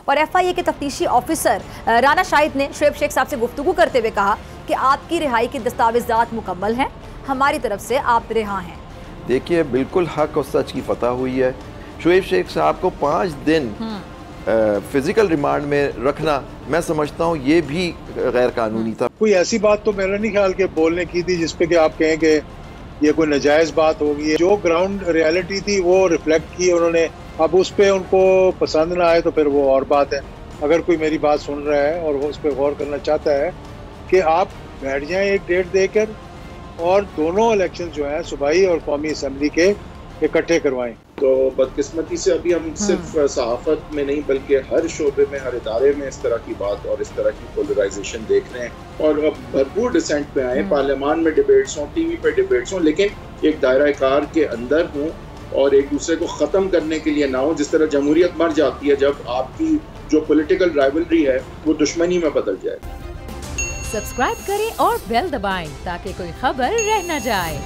और FIA के तफ्तीशी officer Rana Shahid ने शोएब शेख साहब से गुफ्तगू करते हुए कहा कि आपकी रिहाई की दस्तावेजात मुकम्मल हैं, हमारी तरफ से आप रिहा हैं। देखिए, बिल्कुल हक और सच की फतह हुई है। शोएब शेख साहब को 5 दिन फिजिकल रिमांड में रखना, मैं समझता हूँ ये भी गैर कानूनी था। कोई ऐसी बात तो मेरा नहीं ख्याल के बोलने की थी जिसपे कि आप कहें कि ये कोई नाजायज बात होगी। जो ग्राउंड रियलिटी थी वो रिफ्लेक्ट की उन्होंने। अब उस पर उनको पसंद ना आए तो फिर वो और बात है। अगर कोई मेरी बात सुन रहा है और वो उस पर गौर करना चाहता है कि आप बैठ जाएं एक डेट देकर और दोनों इलेक्शन जो हैं सूबाई और कौमी असम्बली के इकट्ठे करवाएं। तो बदकिस्मती से अभी हम सिर्फ सहाफत में नहीं बल्कि हर शोबे में, हर इदारे में इस तरह की बात और इस तरह की पोलराइजेशन देख रहे हैं। और अब भरपूर डिसेंट पे आए, पार्लियामान में डिबेट्स हों, टीवी पे डिबेट्स हों, लेकिन एक दायरा कार के अंदर हों और एक दूसरे को ख़त्म करने के लिए ना हो। जिस तरह जमहूरियत मर जाती है जब आपकी जो पॉलिटिकल राइवलरी है वो दुश्मनी में बदल जाए। सब्सक्राइब करें और बेल दबाएं ताकि कोई खबर रह न जाए।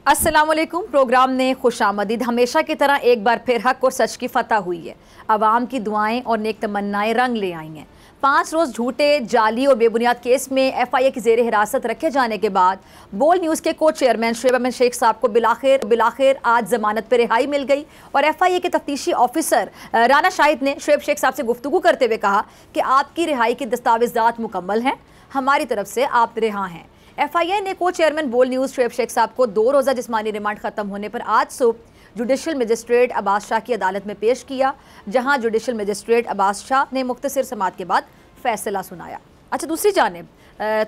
अस्सलामुअलैकुम। प्रोग्राम ने खुशामदीद। हमेशा की तरह एक बार फिर हक और सच की फतह हुई है। आवाम की दुआएं और नेक तमन्नाएं रंग ले आई हैं। 5 रोज़ झूठे, जाली और बेबुनियाद केस में FIA की ज़ेर हिरासत रखे जाने के बाद बोल न्यूज़ के को चेयरमैन शोएब शेख साहब को बिलाखिर आज जमानत पर रिहाई मिल गई और FIA के तफ्तीशी ऑफिसर राना शाहिद ने शोएब शेख साहब से गुफ्तगू करते हुए कहा कि आपकी रिहाई की दस्तावेजात मुकम्मल हैं, हमारी तरफ से आप रिहा हैं। FIA ने को चेयरमैन बोल न्यूज़ शोएब शेख साहब को 2 रोज़ा जिस्मानी रिमांड ख़त्म होने पर आज सुबह जुडिशल मजिस्ट्रेट अब्बास शाह की अदालत में पेश किया, जहां जुडिशल मजिस्ट्रेट अब्बास शाह ने मुख्तसर समात के बाद फैसला सुनाया। अच्छा, दूसरी जानिब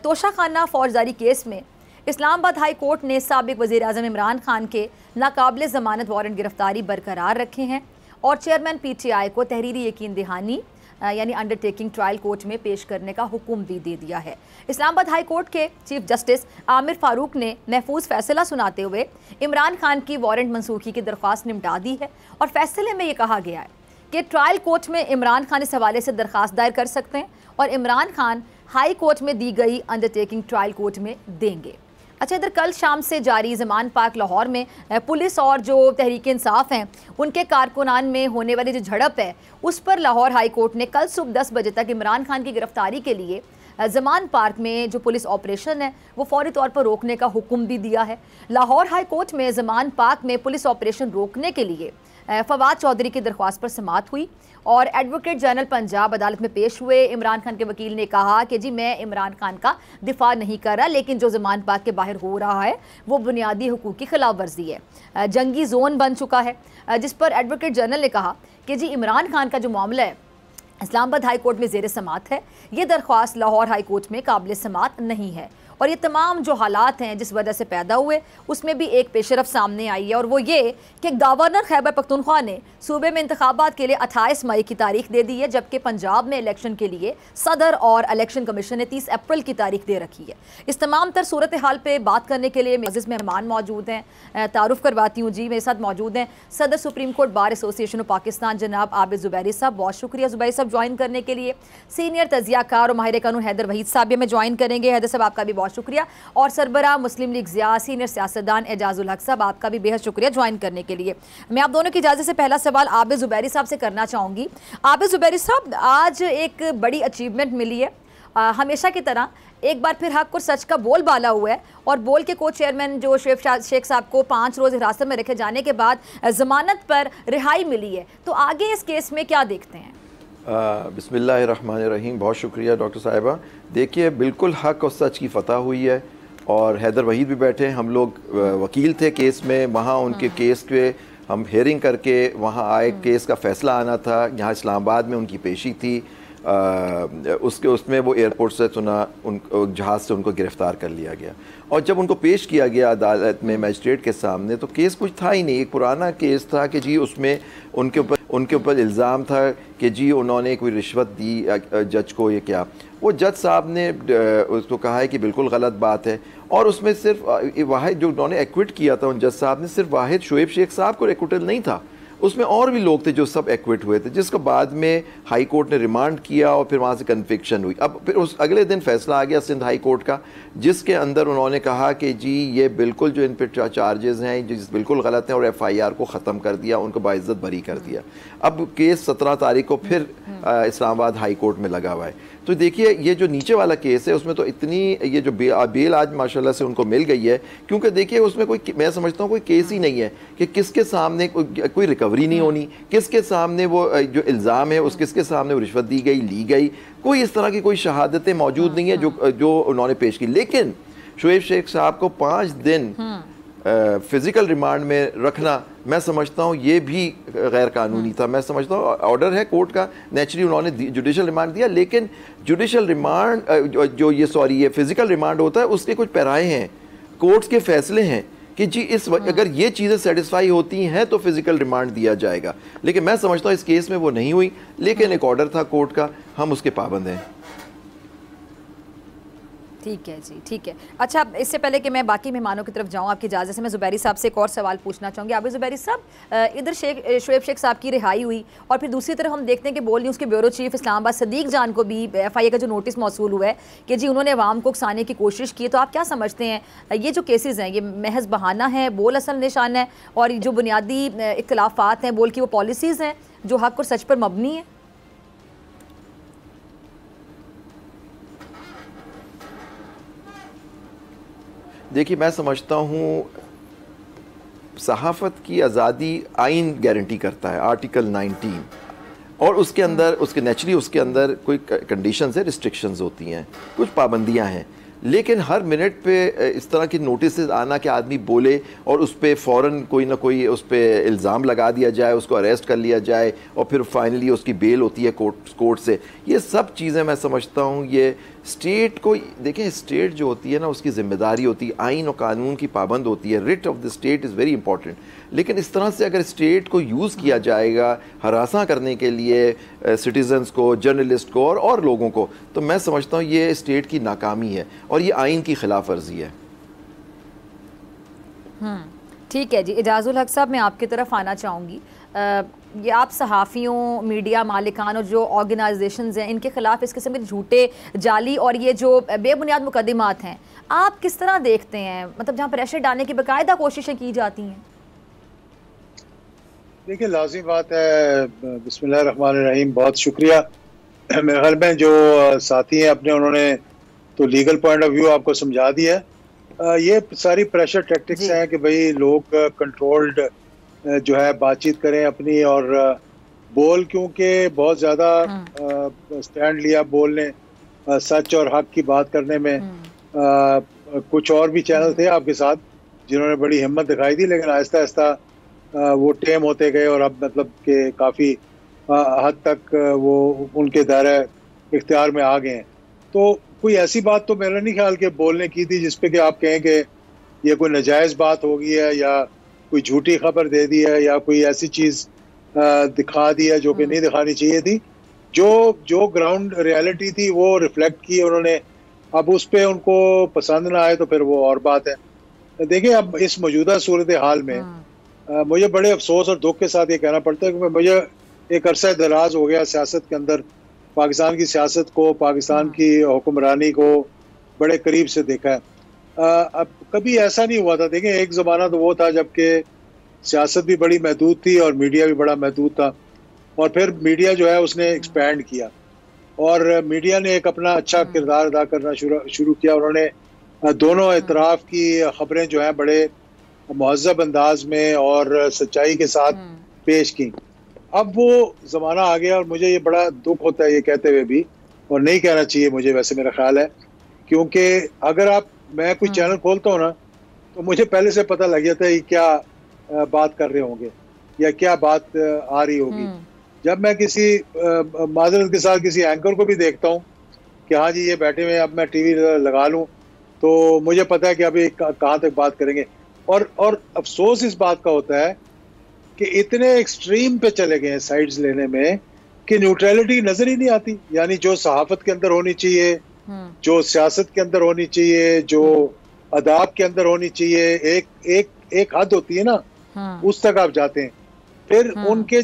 तोशाखाना फौजदारी केस में इस्लामाबाद हाई कोर्ट ने साबिक वज़ीर आज़म इमरान खान के नाकाबिल ज़मानत वारंट गिरफ्तारी बरकरार रखे हैं और चेयरमैन PTI को तहरीरी यकीन दहानी यानी अंडरटेकिंग ट्रायल कोर्ट में पेश करने का हुक्म भी दे दिया है। इस्लामाबाद हाई कोर्ट के चीफ जस्टिस आमिर फारूक ने महफूज फैसला सुनाते हुए इमरान खान की वारंट मनसूखी की दरख्वास्त निपटा दी है और फैसले में ये कहा गया है कि ट्रायल कोर्ट में इमरान खान इस हवाले से दरख्वास्त दायर कर सकते हैं और इमरान खान हाई कोर्ट में दी गई अंडरटेकिंग ट्रायल कोर्ट में देंगे। अच्छा, इधर कल शाम से जारी ज़मान पार्क लाहौर में पुलिस और जो तहरीक इंसाफ हैं उनके कारकुनान में होने वाली जो झड़प है उस पर लाहौर हाई कोर्ट ने कल सुबह 10 बजे तक इमरान खान की गिरफ्तारी के लिए ज़मान पार्क में जो पुलिस ऑपरेशन है वो फौरी तौर पर रोकने का हुक्म भी दिया है। लाहौर हाई कोर्ट में ज़मान पार्क में पुलिस ऑपरेशन रोकने के लिए फवाद चौधरी की दरख्वास्त पर समाअत हुई और एडवोकेट जनरल पंजाब अदालत में पेश हुए। इमरान खान के वकील ने कहा कि जी मैं इमरान खान का दिफा नहीं कर रहा, लेकिन जो ज़मान पार्क के बाहर हो रहा है वो बुनियादी हुकूक की खिलाफ वर्जी है, जंगी जोन बन चुका है। जिस पर एडवोकेट जनरल ने कहा कि जी इमरान खान का जो मामला है इस्लामाबाद हाई कोर्ट में ज़ेर समाअत है, ये दरख्वास्त लाहौर हाई कोर्ट में काबिल समाअत नहीं है और ये तमाम जो हालात हैं जिस वजह से पैदा हुए उसमें भी एक पेशरफ सामने आई है और वो ये कि गवर्नर खैबर पख्तूनख्वा ने सूबे में इंतखाबात के लिए 28 मई की तारीख दे दी है, जबकि पंजाब में इलेक्शन के लिए सदर और इलेक्शन कमीशन ने 30 अप्रैल की तारीख दे रखी है। इस तमाम तर सूरत हाल पर बात करने के लिए अज़ीज़ मेहमान मौजूद हैं। तारुफ करवाती हूँ, जी मेरे साथ मौजूद हैं सदर supreme court bar association of Pakistan जनाब आबिद ज़ुबैरी साहब। बहुत शुक्रिया ज़ुबैरी साहब ज्वाइन करने के लिए। सीनियर तजियाकार और माहिर कानून हैदर वहीद साहब में ज्वाइन करेंगे। हैदर साहब आपका भी बहुत शुक्रिया और सरबराह मुस्लिम लीग ज़िया सीनियर सियासतदान एजाजुल हक साहब आपका भी बेहद शुक्रिया ज्वाइन करने के लिए। मैं आप दोनों की इजाज़त से पहला सवाल आबिद ज़ुबैरी साहब से करना चाहूँगी। आबिद ज़ुबैरी साहब, आज एक बड़ी अचीवमेंट मिली है। हमेशा की तरह एक बार फिर हक और सच का बोल बाला हुआ है और बोल के को चेयरमैन जो शोएब शेख साहब को 5 रोज़ हिरासत में रखे जाने के बाद ज़मानत पर रिहाई मिली है, तो आगे इस केस में क्या देखते हैं? बिस्मिल्लाहिर्रहमानिर्रहीम। बहुत शुक्रिया डॉक्टर साहिबा। देखिए, बिल्कुल हक और सच की फतह हुई है और हैदर वहीद भी बैठे हैं। हम लोग वकील थे केस में, वहाँ उनके केस के हम हेयरिंग करके वहाँ आए। केस का फ़ैसला आना था, यहाँ इस्लामाबाद में उनकी पेशी थी। उसमें वो एयरपोर्ट से सुना उन जहाज़ से उनको गिरफ़्तार कर लिया गया और जब उनको पेश किया गया अदालत में मजिस्ट्रेट के सामने तो केस कुछ था ही नहीं। एक पुराना केस था कि जी उसमें उनके ऊपर इल्ज़ाम था कि जी उन्होंने कोई रिश्वत दी जज को। ये क्या, वो जज साहब ने उसको कहा है कि बिल्कुल गलत बात है और उसमें सिर्फ वाहिद जो उन्होंने एक्विट किया था उन जज साहब ने, सिर्फ वाहिद शोएब शेख साहब को एक्विटल नहीं था, उसमें और भी लोग थे जो सब एक्विट हुए थे, जिसको बाद में हाई कोर्ट ने रिमांड किया और फिर वहाँ से कन्विक्शन हुई। अब फिर उस अगले दिन फैसला आ गया सिंध हाई कोर्ट का, जिसके अंदर उन्होंने कहा कि जी ये बिल्कुल जो इन पर चार्जेस हैं जिस बिल्कुल गलत हैं, और FIR को ख़त्म कर दिया, उनको बाइज्जत बरी कर दिया। अब केस 17 तारीख को फिर इस्लामाबाद हाई कोर्ट में लगा हुआ है। तो देखिए ये जो नीचे वाला केस है उसमें तो इतनी ये जो बेल आज माशाल्लाह से उनको मिल गई है, क्योंकि देखिए उसमें कोई, मैं समझता हूँ कोई केस ही नहीं है कि किसके सामने कोई रिकवरी नहीं होनी, किसके सामने वो जो इल्ज़ाम है उस किसके सामने वो रिश्वत दी गई, ली गई, कोई इस तरह की कोई शहादतें मौजूद नहीं है जो उन्होंने पेश की। लेकिन शुएब शेख साहब को 5 दिन फिजिकल रिमांड में रखना, मैं समझता हूँ ये भी गैर कानूनी था। मैं समझता हूँ ऑर्डर है कोर्ट का, नेचुरली उन्होंने जुडिशल रिमांड दिया, लेकिन जुडिशल रिमांड ये फिजिकल रिमांड होता है उसके कुछ पैराए हैं, कोर्ट्स के फैसले हैं कि जी अगर ये चीज़ें सेटिस्फाई होती हैं तो फिजिकल रिमांड दिया जाएगा। लेकिन मैं समझता हूँ इस केस में वो नहीं हुई, लेकिन एक ऑर्डर था कोर्ट का, हम उसके पाबंद हैं। ठीक है जी, ठीक है। अच्छा, इससे पहले कि मैं बाकी मेहमानों की तरफ जाऊं, आपकी इजाज़त से मैं ज़ुबैरी साहब से एक और सवाल पूछना चाहूँगी। आप ज़ुबैरी साहब, इधर शुएब शेख साहब की रिहाई हुई और फिर दूसरी तरफ हम देखते हैं कि बोल न्यूज़ के ब्यूरो चीफ इस्लामाबाद सदीक जान को भी FIA का जो नोटिस मौसूल हुआ है कि जी उन्होंने अवाम को उकसाने की कोशिश की। तो आप क्या समझते हैं ये जो केसेज़ हैं ये महज बहाना है, बोल असल निशान है, और जो बुनियादी इख्तिलाफात हैं बोल की वो पॉलिसीज़ हैं जो हक़ और सच पर मबनी है? देखिए मैं समझता हूँ सहाफ़त की आज़ादी आइन गारंटी करता है, आर्टिकल 19, और उसके अंदर उसके नेचुरली उसके अंदर कोई कंडीशंस है, रिस्ट्रिक्शंस होती हैं, कुछ पाबंदियां हैं। लेकिन हर मिनट पे इस तरह की नोटिस आना कि आदमी बोले और उस पर फ़ौरन कोई ना कोई उस पर इल्ज़ाम लगा दिया जाए, उसको अरेस्ट कर लिया जाए और फिर फाइनली उसकी बेल होती है कोर्ट से, ये सब चीज़ें मैं समझता हूँ ये स्टेट को, देखें स्टेट जो होती है ना उसकी ज़िम्मेदारी होती है, आइन और कानून की पाबंद होती है, writ of the state is very important. लेकिन इस तरह से अगर स्टेट को यूज़ किया जाएगा हरासा करने के लिए सिटीज़न्स को, जर्नलिस्ट को और लोगों को, तो मैं समझता हूँ ये स्टेट की नाकामी है और ये आइन की खिलाफ वर्जी है। ठीक है जी। इजाज़ुल हक साहब, मैं आपकी तरफ आना चाहूँगी। ये आप सहाफ़ियों, मीडिया मालिकान और जो ऑर्गेनाइजेशंस हैं इनके ख़िलाफ़ इस किस्म के झूठे, जाली और ये जो बेबुनियाद मुकदमात हैं, आप किस तरह देखते हैं? मतलब जहाँ प्रेशर डालने की बाकायदा कोशिशें की जाती हैं। देखिए लाज़मी बात है, बिस्मिल्लाहिर्रहमानिर्रहीम, बहुत शुक्रिया। मेरे ख्याल में जो साथी हैं अपने, उन्होंने तो लीगल पॉइंट ऑफ व्यू आपको समझा दिया है। ये सारी प्रेशर टैक्टिक्स हैं कि भाई लोग कंट्रोल्ड जो है बातचीत करें अपनी, और बोल क्योंकि बहुत ज़्यादा स्टैंड लिया बोलने, सच और हक की बात करने में। कुछ और भी चैनल थे आपके साथ जिन्होंने बड़ी हिम्मत दिखाई थी, लेकिन आहिस्ता आहिस्ता वो टेम होते गए और अब मतलब कि काफ़ी हद तक वो उनके दायरे इख्तियार में आ गए हैं। तो कोई ऐसी बात तो मेरा नहीं ख्याल कि बोलने की थी जिस पे कि आप कहें कि ये कोई नाजायज़ बात हो गई है या कोई झूठी खबर दे दी है या कोई ऐसी चीज़ दिखा दी है जो कि नहीं दिखानी चाहिए थी। जो ग्राउंड रियलिटी थी वो रिफ्लेक्ट की उन्होंने। अब उस पर उनको पसंद ना आए तो फिर वो और बात है। देखिए अब इस मौजूदा सूरत हाल में मुझे बड़े अफसोस और दुख के साथ ये कहना पड़ता है कि मुझे एक अरसा दराज हो गया सियासत के अंदर पाकिस्तान की सियासत को, पाकिस्तान की हुक्मरानी को बड़े करीब से देखा है। अब कभी ऐसा नहीं हुआ था। देखिए एक ज़माना तो वो था जबकि सियासत भी बड़ी महदूद थी और मीडिया भी बड़ा महदूद था, और फिर मीडिया जो है उसने एक्सपैंड किया और मीडिया ने एक अपना अच्छा किरदार अदा करना शुरू किया। उन्होंने दोनों इतराफ़ की खबरें जो हैं बड़े मुहज़्ज़ब अंदाज में और सच्चाई के साथ पेश की। अब वो ज़माना आ गया और मुझे ये बड़ा दुख होता है ये कहते हुए भी, और नहीं कहना चाहिए मुझे, वैसे मेरा ख्याल है, क्योंकि अगर मैं कोई चैनल खोलता हूँ ना तो मुझे पहले से पता लग जाता है कि क्या बात कर रहे होंगे या क्या बात आ रही होगी। जब मैं किसी माजरत के साथ किसी एंकर को भी देखता हूँ कि हाँ जी ये बैठे हुए, अब मैं टीवी लगा लूँ तो मुझे पता है कि अभी कहाँ तक बात करेंगे। और अफसोस इस बात का होता है कि इतने एक्सट्रीम पे चले गए हैं साइड्स लेने में कि न्यूट्रलिटी नजर ही नहीं आती। यानी जो सहाफत के अंदर होनी चाहिए, जो सियासत के अंदर होनी चाहिए, जो अदाब के अंदर होनी चाहिए, एक हद होती है ना, उस तक आप जाते हैं। फिर उनके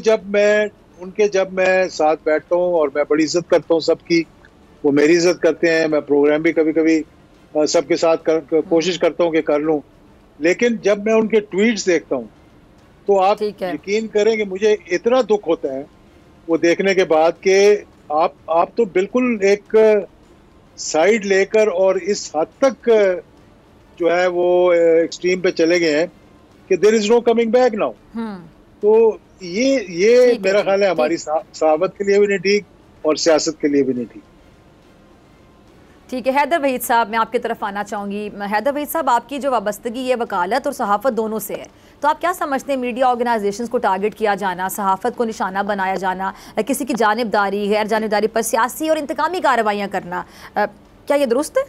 जब मैं साथ बैठता हूँ और मैं बड़ी इज्जत करता हूँ सबकी, वो मेरी इज्जत करते हैं, मैं प्रोग्राम भी कभी कभी सबके साथ कोशिश करता हूँ कि कर लूँ, लेकिन जब मैं उनके ट्वीट्स देखता हूँ तो आप यकीन करें कि मुझे इतना दुख होता है वो देखने के बाद कि आप तो बिल्कुल एक साइड लेकर और इस हद तक जो है वो एक्सट्रीम पे चले गए हैं कि there is no coming back now. तो ये मेरा ख्याल है हमारी सहावत के लिए भी नहीं ठीक और सियासत के लिए भी नहीं ठीक। ठीक है हैदर वहीद साहब, मैं आपकी तरफ आना चाहूँगी। हैदर वहीद साहब, आपकी जो वाबस्तगी है वकालत और सहाफ़त दोनों से है, तो आप क्या समझते हैं मीडिया ऑर्गेनाइजेशंस को टारगेट किया जाना, सहाफ़त को निशाना बनाया जाना, किसी की जानिबदारी गैर जानिबदारी पर सियासी और इंतकामी कार्रवाइयाँ करना, क्या ये दुरुस्त है?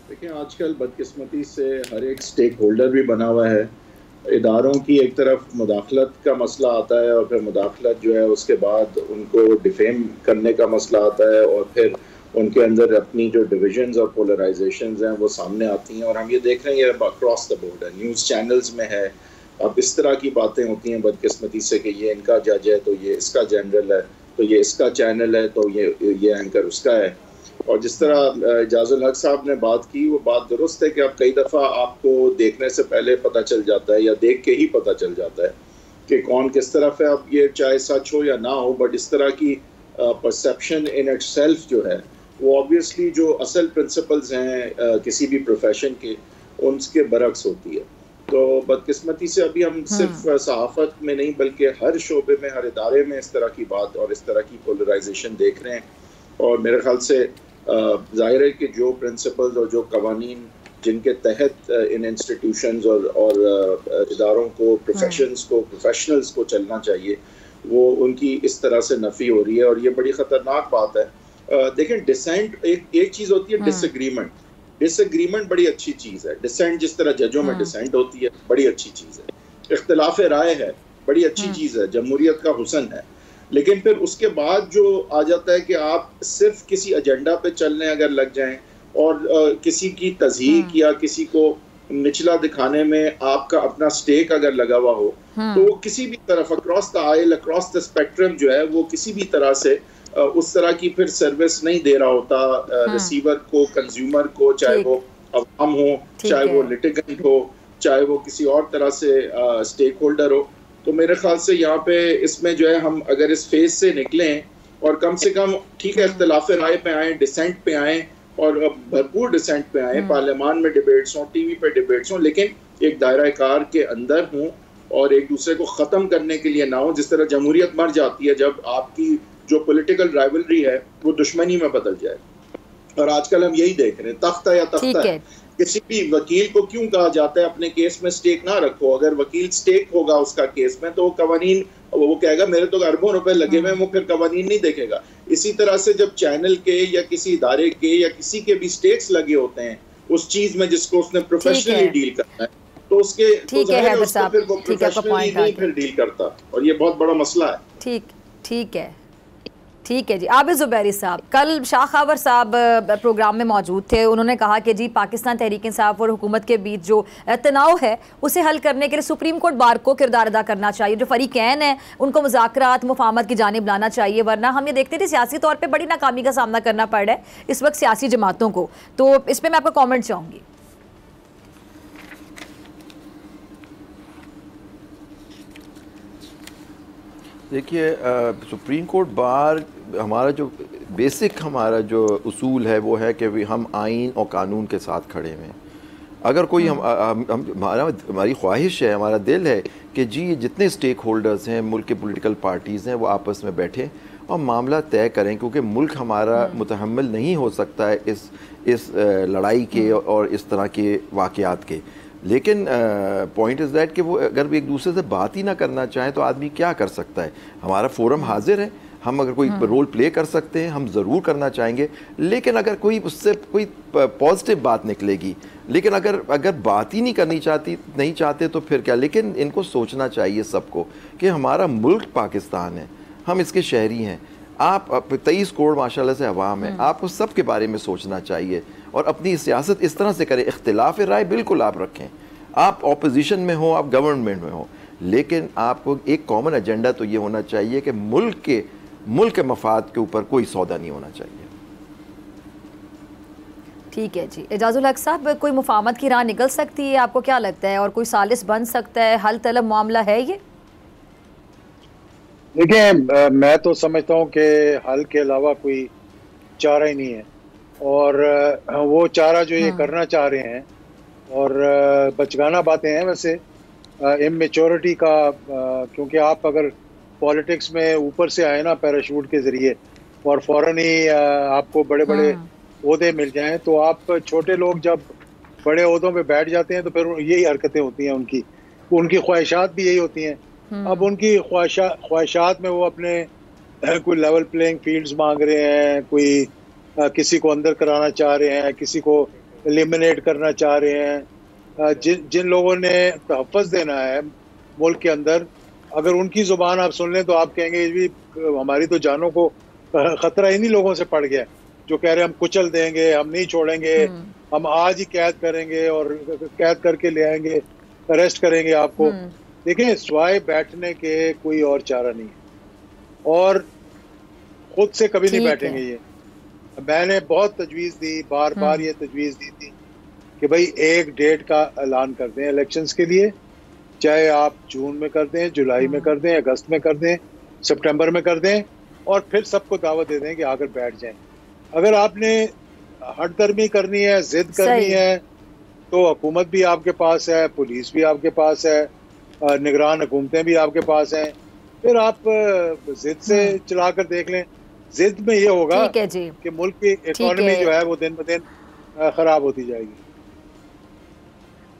देखिए, आजकल बदकिस्मती से हर एक स्टेक होल्डर भी बना हुआ है। इदारों की एक तरफ मुदाखलत का मसला आता है और फिर मुदाखलत जो है उसके बाद उनको डिफेम करने का मसला आता है और फिर उनके अंदर अपनी जो डिविजन्स और पोलराइजेशंस हैं वो सामने आती हैं। और हम ये देख रहे हैं ये अक्रॉस द बोर्ड है, न्यूज़ चैनल्स में है। अब इस तरह की बातें होती हैं बदकिस्मती से कि ये इनका जज है तो ये इसका जनरल है, तो ये इसका चैनल है तो ये एंकर उसका है। और जिस तरह इजाजुल हक साहब ने बात की, वो बात दुरुस्त है कि अब कई दफ़ा आपको देखने से पहले पता चल जाता है या देख के ही पता चल जाता है कि कौन किस तरफ है। अब ये चाहे सच हो या ना हो, बट इस तरह की परसेप्शन इन इटसेल्फ जो है वो ऑब्वियसली जो असल प्रिंसिपल्स हैं किसी भी प्रोफेशन के, उनके बरक्स होती है। तो बदकिस्मती से अभी हम सिर्फ सहाफ़त में नहीं बल्कि हर शोबे में, हर इदारे में इस तरह की बात और इस तरह की पोलराइजेशन देख रहे हैं। और मेरे ख्याल से ज़ाहिर है कि जो प्रिंसिपल्स और जो कवानीन जिनके तहत इन इंस्टीट्यूशंस और इदारों को, प्रोफेशंस को, प्रोफेशनल्स को चलना चाहिए, वो उनकी इस तरह से नफ़ी हो रही है और ये बड़ी ख़तरनाक बात है। देखें, डिसेंट एक चीज़ होती है, डिसएग्रीमेंट बड़ी अच्छी चीज़ है। डिसेंट जिस तरह जजों में डिसेंट होती है, बड़ी अच्छी चीज़ है। इख्तिलाफ राय है, बड़ी अच्छी चीज़ है, जमहूरियत का हुस्न है। लेकिन फिर उसके बाद जो आ जाता है कि आप सिर्फ किसी एजेंडा पे चलने अगर लग जाएं और किसी की तज़हीक या किसी को निचला दिखाने में आपका अपना स्टेक अगर लगा हुआ हो, तो वो किसी भी तरफ across the aisle, across the spectrum जो है वो किसी भी तरह से उस तरह की फिर सर्विस नहीं दे रहा होता रिसीवर को, कंज्यूमर को, चाहे वो अवाम हो, चाहे वो लिटिगेंट हो, चाहे वो किसी और तरह से स्टेक होल्डर हो। तो मेरे ख्याल से यहाँ पे इसमें जो है हम अगर इस फेज से निकलें और कम से कम ठीक है इख्तिलाफ राय पे आए, डिसेंट पे आए और भरपूर डिसेंट पे आए, पार्लियामान में डिबेट्स हों, टीवी पे डिबेट्स हों, लेकिन एक दायरा कार के अंदर हों और एक दूसरे को ख़त्म करने के लिए ना हो। जिस तरह जमहूरियत मर जाती है जब आपकी जो पॉलिटिकल राइवलरी है वो दुश्मनी में बदल जाए। और आजकल हम यही देख रहे हैं, तख्ता या तख्ता है। किसी भी वकील को क्यों कहा जाता है अपने केस में स्टेक ना रखो? अगर वकील स्टेक होगा उसका केस में तो वो कवानीन, वो कहेगा मेरे तो अरबों रुपए लगे हुए हैं, वो फिर कवानीन नहीं देखेगा। इसी तरह से जब चैनल के या किसी इदारे के या किसी के भी स्टेक्स लगे होते हैं उस चीज में जिसको उसने प्रोफेशनली डील करना है, तो उसके फिर वो प्रोफेशनली नहीं फिर डील करता, और ये बहुत बड़ा मसला है। ठीक है जी। आबिद ज़ुबैरी साहब, कल शाह खावर साहब प्रोग्राम में मौजूद थे, उन्होंने कहा कि जी पाकिस्तान तहरीक इंसाफ और हुकूमत के बीच जो तनाव है उसे हल करने के लिए सुप्रीम कोर्ट बार को किरदार अदा करना चाहिए, जो फरीकैन है उनको मुज़ाकरात मुफाहमत की जानिब लाना चाहिए, वरना हम ये देखते थे सियासी तौर पर बड़ी नाकामी का सामना करना पड़ रहा है इस वक्त सियासी जमातों को। तो इस पर मैं आपका कॉमेंट चाहूँगी। देखिए, सुप्रीम कोर्ट बार हमारा जो हमारा जो उसूल है वो है कि हम आइन और कानून के साथ खड़े हैं। अगर कोई हमारी ख्वाहिश है, हमारा दिल है कि जी जितने स्टेक होल्डर्स हैं, मुल्क के पॉलिटिकल पार्टीज़ हैं, वो आपस में बैठें और मामला तय करें, क्योंकि मुल्क हमारा मुतहम्मिल नहीं हो सकता है इस लड़ाई के और इस तरह के वाक़यात के। लेकिन पॉइंट इज़ दैट कि वो अगर भी एक दूसरे से बात ही ना करना चाहें तो आदमी क्या कर सकता है। हमारा फोरम हाजिर है, हम अगर कोई रोल प्ले कर सकते हैं हम ज़रूर करना चाहेंगे, लेकिन अगर कोई उससे कोई पॉजिटिव बात निकलेगी, लेकिन अगर बात ही नहीं चाहते तो फिर क्या। लेकिन इनको सोचना चाहिए सबको कि हमारा मुल्क पाकिस्तान है, हम इसके शहरी हैं। आप 23 करोड़ माशाल्लाह से अवाम है, आपको सब के बारे में सोचना चाहिए और अपनी सियासत इस तरह से करें। इख्तिलाफ राय बिल्कुल आप रखें, आप ऑपोजिशन में हो, आप गवर्नमेंट में हो, लेकिन आपको एक कॉमन एजेंडा तो ये होना चाहिए कि मुल्क के मफाद के ऊपर कोई सौदा नहीं होना चाहिए। ठीक है जी। एजाजुल हक साहब, कोई मुफाहमत की राह निकल सकती है, आपको क्या लगता है, और कोई सालिस बन सकता है, हल तलब मामला है ये? देखिए, मैं तो समझता हूँ कि हल के अलावा कोई चारा ही नहीं है, और वो चारा जो ये करना चाह रहे हैं, और बचगाना बातें हैं वैसे, इमेच्योरिटी का, क्योंकि आप अगर पॉलिटिक्स में ऊपर से आए ना पैराशूट के जरिए और फौरन ही आपको बड़े बड़े ओहदे मिल जाएं, तो आप छोटे लोग जब बड़े ओहदों पे बैठ जाते हैं तो फिर यही हरकतें होती हैं उनकी ख्वाहिशात भी यही होती हैं। अब उनकी ख्वाहिशात में वो अपने कोई लेवल प्लेइंग फील्ड्स मांग रहे हैं, कोई किसी को अंदर कराना चाह रहे हैं, किसी को एलिमिनेट करना चाह रहे हैं। जिन लोगों ने तहफ़्फ़ुज़ देना है मुल्क के अंदर, अगर उनकी ज़ुबान आप सुन लें तो आप कहेंगे ये भी हमारी तो जानों को ख़तरा इन्हीं लोगों से पड़ गया, जो कह रहे हैं हम कुचल देंगे, हम नहीं छोड़ेंगे, हम आज ही कैद करेंगे और कैद करके ले आएंगे, अरेस्ट करेंगे आपको। देखें, स्वाय बैठने के कोई और चारा नहीं है, और खुद से कभी नहीं बैठेंगे ये। मैंने बहुत तजवीज़ दी, बार बार ये तजवीज़ दी थी कि भाई एक डेट का ऐलान कर दें इलेक्शंस के लिए, चाहे आप जून में कर दें, जुलाई में कर दें, अगस्त में कर दें, सितंबर में कर दें, और फिर सबको दावत दे दें कि आकर बैठ जाएं। अगर आपने हटदर्मी करनी है, जिद करनी है, तो हुकूमत भी आपके पास है, पुलिस भी आपके पास है, निगरान हुकूमतें भी आपके पास हैं, फिर आप जिद से चला कर देख लें। जिद में ये होगा कि मुल्क की इकोनॉमी जो है वो दिन ब दिन खराब होती जाएगी।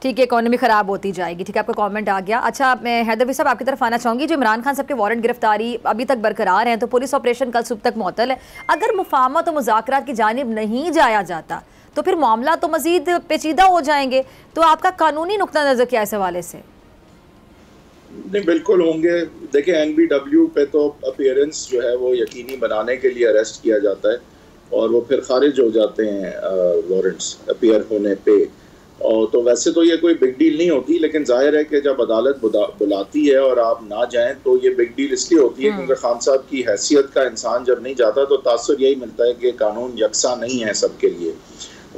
ठीक है, इकोनॉमी ख़राब होती जाएगी। ठीक है, आपका कमेंट आ गया। अच्छा, मैं हैदर साहब आपकी तरफ आना चाहूँगी। जो इमरान खान साहब के वारंट गिरफ्तारी अभी तक बरकरार हैं, तो पुलिस ऑपरेशन कल सुबह तक मुअत्तल है। अगर मुफाहमत और मुज़ाकरात की जानिब नहीं जाया जाता तो फिर मामला तो मज़ीद पेचीदा हो जाएंगे। तो आपका कानूनी नुक्ता नज़र क्या है इस हवाले से? नहीं, बिल्कुल होंगे। देखिए, NBW पे तो अपीयरेंस जो है वो यकीनी बनाने के लिए अरेस्ट किया जाता है, और वो फिर खारिज हो जाते हैं वारंट्स अपीयर होने पे। और तो वैसे तो ये कोई बिग डील नहीं होती, लेकिन जाहिर है कि जब अदालत बुलाती है और आप ना जाएं तो ये बिग डील इसलिए होती है क्योंकि खान साहब की हैसियत का इंसान जब नहीं जाता तो तासुर यही मिलता है कि कानून यकसा नहीं है सबके लिए।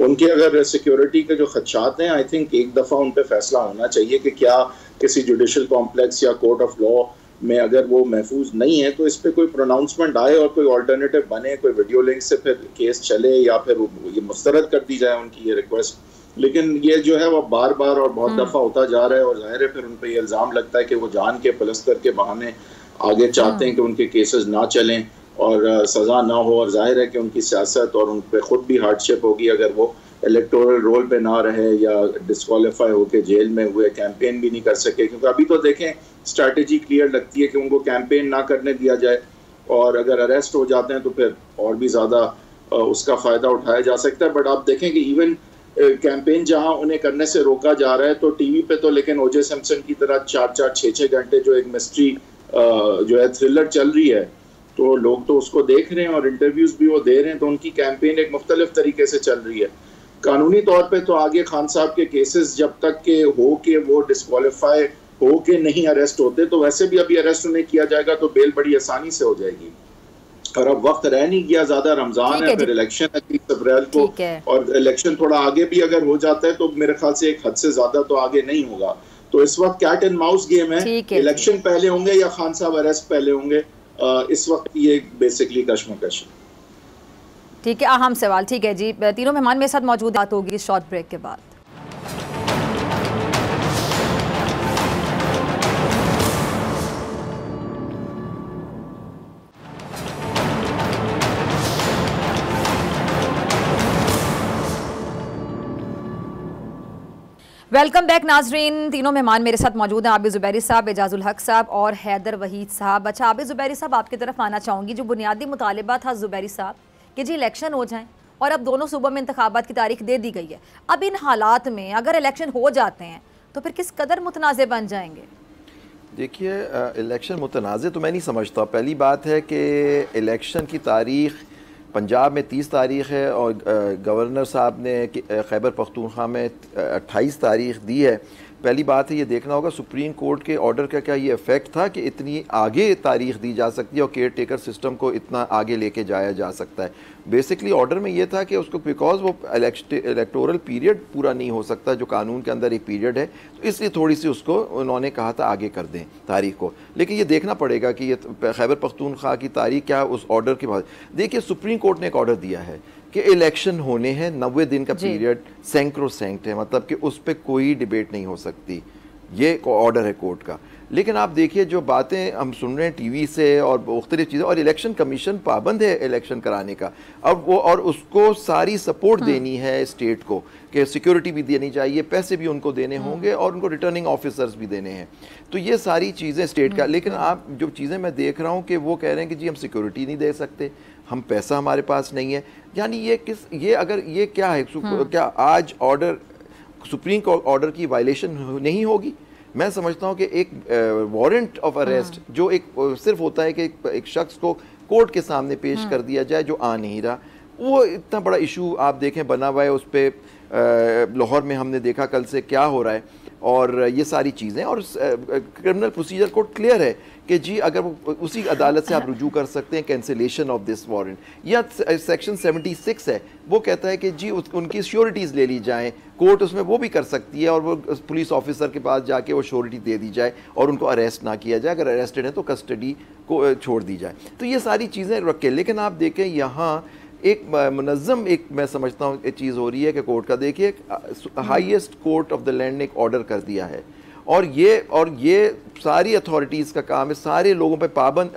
उनके अगर सिक्योरिटी के जो खदशात हैं, आई थिंक एक दफ़ा उन पर फैसला होना चाहिए कि क्या किसी जुडिशल कॉम्प्लेक्स या कोर्ट ऑफ लॉ में अगर वो महफूज नहीं है तो इस पर कोई प्रोनाउंसमेंट आए और कोई अल्टरनेटिव बने, कोई वीडियो लिंक से फिर केस चले, या फिर ये मुस्तरद कर दी जाए उनकी ये रिक्वेस्ट। लेकिन ये जो है वो बार बार और बहुत दफ़ा होता जा रहा है, और जाहिर है फिर उन पर यह इल्ज़ाम लगता है कि वो जान के पलस्तर के बहाने आगे चाहते हैं कि उनके केसेस ना चलें और सज़ा ना हो, और जाहिर है कि उनकी सियासत और उन पर ख़ुद भी हार्डशिप होगी अगर वो इलेक्टोरल रोल पे ना रहे या डिस्क्वालीफाई होकर जेल में हुए कैंपेन भी नहीं कर सके। क्योंकि अभी तो देखें स्ट्रैटेजी क्लियर लगती है कि उनको कैंपेन ना करने दिया जाए, और अगर अरेस्ट हो जाते हैं तो फिर और भी ज़्यादा उसका फ़ायदा उठाया जा सकता है। बट आप देखें कि इवन कैंपेन जहां उन्हें करने से रोका जा रहा है तो टीवी पे तो लेकिन ओजे सिम्पसन की तरह 4-4, 6-6 घंटे जो एक मिस्ट्री जो है थ्रिलर चल रही है, तो लोग तो उसको देख रहे हैं और इंटरव्यूज भी वो दे रहे हैं, तो उनकी कैंपेन एक मुख्तलिफ तरीके से चल रही है। कानूनी तौर पे तो आगे खान साहब के केसेस जब तक के हो के वो डिस्क्वालीफाई हो के नहीं अरेस्ट होते, तो वैसे भी अभी अरेस्ट उन्हें किया जाएगा तो बेल बड़ी आसानी से हो जाएगी। और अब वक्त रह नहीं गया ज़्यादा, रमजान है, फिर इलेक्शन है 30 अप्रैल को, और इलेक्शन थोड़ा आगे भी अगर हो जाता है तो मेरे ख्याल से एक हद से ज़्यादा तो आगे नहीं होगा। तो इस वक्त कैट एंड माउस गेम है, इलेक्शन पहले होंगे या खान साहब अरेस्ट पहले होंगे, इस वक्त ये बेसिकली कश्मकश है। ठीक है, अहम सवाल। ठीक है जी, तीनों मेहमान मेरे साथ मौजूद बात होगी शॉर्ट ब्रेक के बाद। वेलकम बैक नाजरीन। तीनों मेहमान मेरे साथ मौजूद हैं, आबिद ज़ुबैरी साहब, एजाजुल हक साहब और हैदर वहीद साहब। अच्छा, आबिद ज़ुबैरी साहब आपकी तरफ आना चाहूँगी। जो बुनियादी मुतालिबा था ज़ुबैरी साहब कि जी इलेक्शन हो जाएं, और अब दोनों सूबों में इंतखाबात की तारीख दे दी गई है, अब इन हालात में अगर इलेक्शन हो जाते हैं तो फिर किस कदर मुतनाज़ बन जाएंगे? देखिए, इलेक्शन मुतनाज़ तो मैं नहीं समझता। पहली बात है कि इलेक्शन की तारीख पंजाब में 30 तारीख है और गवर्नर साहब ने खैबर पख्तूनख्वा में 28 तारीख दी है। पहली बात है ये देखना होगा सुप्रीम कोर्ट के ऑर्डर का क्या ये इफेक्ट था कि इतनी आगे तारीख दी जा सकती है और केयर टेकर सिस्टम को इतना आगे लेके जाया जा सकता है। बेसिकली ऑर्डर में ये था कि उसको बिकॉज वो इलेक्टोरल पीरियड पूरा नहीं हो सकता जो कानून के अंदर एक पीरियड है, तो इसलिए थोड़ी सी उसको उन्होंने कहा था आगे कर दें तारीख को। लेकिन ये देखना पड़ेगा कि ये खैबर पख्तूनख्वा की तारीख क्या उस ऑर्डर के बाद। देखिए सुप्रीम कोर्ट ने एक ऑर्डर दिया है कि इलेक्शन होने हैं, 90 दिन का पीरियड सैंक्रोसैंक्ट है, मतलब कि उस पर कोई डिबेट नहीं हो सकती, ये ऑर्डर है कोर्ट का। लेकिन आप देखिए जो बातें हम सुन रहे हैं टीवी से और मुख्तलिफ चीज़ें, और इलेक्शन कमीशन पाबंद है इलेक्शन कराने का, अब वो और उसको सारी सपोर्ट देनी है स्टेट को कि सिक्योरिटी भी देनी चाहिए, पैसे भी उनको देने होंगे और उनको रिटर्निंग ऑफिसर्स भी देने हैं, तो ये सारी चीज़ें स्टेट का। लेकिन आप जो चीज़ें मैं देख रहा हूँ कि वो कह रहे हैं कि जी हम सिक्योरिटी नहीं दे सकते, हम पैसा हमारे पास नहीं है। यानी ये अगर ये क्या है, क्या आज ऑर्डर सुप्रीम कोर्ट ऑर्डर की वायलेशन नहीं होगी? मैं समझता हूँ कि एक वारंट ऑफ अरेस्ट जो एक सिर्फ होता है कि एक शख्स को कोर्ट के सामने पेश कर दिया जाए जो आ नहीं रहा, वो इतना बड़ा इशू आप देखें बना हुआ है। उस पर लाहौर में हमने देखा कल से क्या हो रहा है, और ये सारी चीज़ें, और क्रिमिनल प्रोसीजर कोड क्लियर है कि जी अगर उसी अदालत से आप रुजू कर सकते हैं कैंसिलेशन ऑफ दिस वारंट, या सेक्शन 76 है वो कहता है कि जी उनकी श्योरिटीज़ ले ली जाएं, कोर्ट उसमें वो भी कर सकती है और वो पुलिस ऑफिसर के पास जाके वो श्योरिटी दे दी जाए और उनको अरेस्ट ना किया जाए, अगर अरेस्टेड है तो कस्टडी को छोड़ दी जाए। तो ये सारी चीज़ें रखें। लेकिन आप देखें यहाँ एक मुनज़्ज़म एक मैं समझता हूँ एक चीज़ हो रही है कि कोर्ट का, देखिए highest court of the land ने एक ऑर्डर कर दिया है, और ये सारी अथॉरिटीज़ का काम है, सारे लोगों पे पाबंद,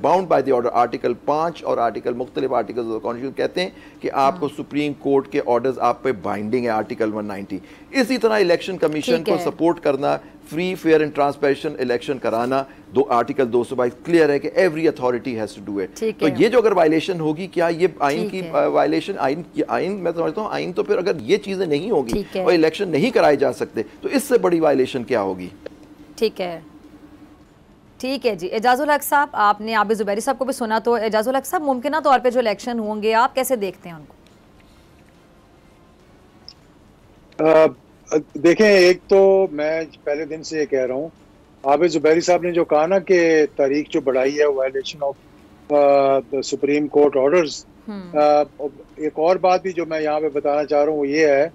bound by the order. Article 5 और आर्टिकल मुख्तलिफ आर्टिकल्स ऑफ कॉन्स्टिट्यूशन कहते हैं कि आपको सुप्रीम कोर्ट के ऑर्डर्स आप पे बाइंडिंग है, आर्टिकल 190। इसी तरह इलेक्शन कमीशन को सपोर्ट करना, free fair and transparent election कराना, आर्टिकल 222 क्लियर है कि every authority has to do it. तो ये जो अगर वायलेशन होगी, क्या ये आइन की वायलेशन, आइन मैं समझता हूँ आइन तो फिर अगर ये चीजें नहीं होगी और इलेक्शन नहीं कराए जा सकते तो इससे बड़ी वायलेशन क्या होगी? ठीक है जी। एजाजुल हक साहब, आपने आबिद ज़ुबैरी साहब को भी सुना, तो एजाजुल हक साहब मुमकिन तौर पे जो इलेक्शन होंगे आप कैसे देखते हैं उनको? देखें, एक तो मैं पहले दिन से ये कह रहा हूँ, आबिद ज़ुबैरी साहब ने जो कहा ना कि तारीख जो बढ़ाई है violation of the supreme court orders, एक और बात भी जो मैं यहाँ पे बताना चाह रहा हूँ वो ये है